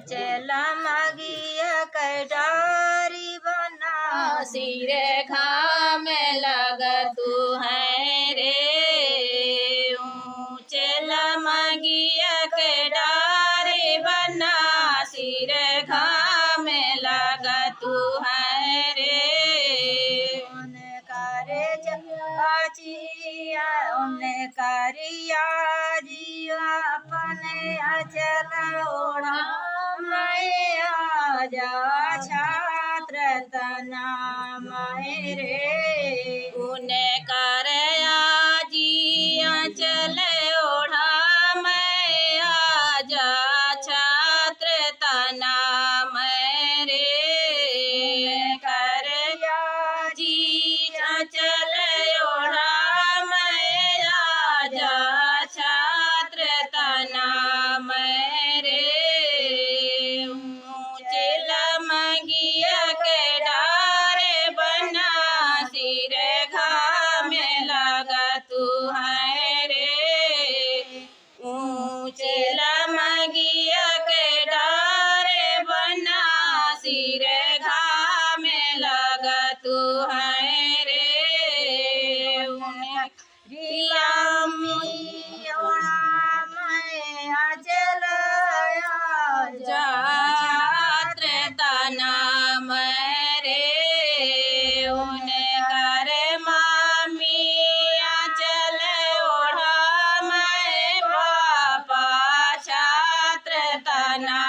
चला मगिया कटारी बना सिर घाम लग तू है रे चला मगिया के डारे बना सिर घाम लग तू है रे करे चाचिया उन्हें करिया जिया अपने अचल ओढ़ा मैं आजा छात्र तना मैं रे उन्हें कर जिया चले ओढ़ा मैं आजा छात्र तना मेरे कर जिया चले ओढ़ा मैं आजा छात्र तना मेरे चल मगिया के डारे बना सिर घाम लगा तू है रे चल मगिया के डारे बना सिर घाम लगा तू है रे रिया मियोड़ा मैं अचल छात्र तना मेरे उन्हें कर मामिया चले ओढ़ा मैं पापा छात्र तना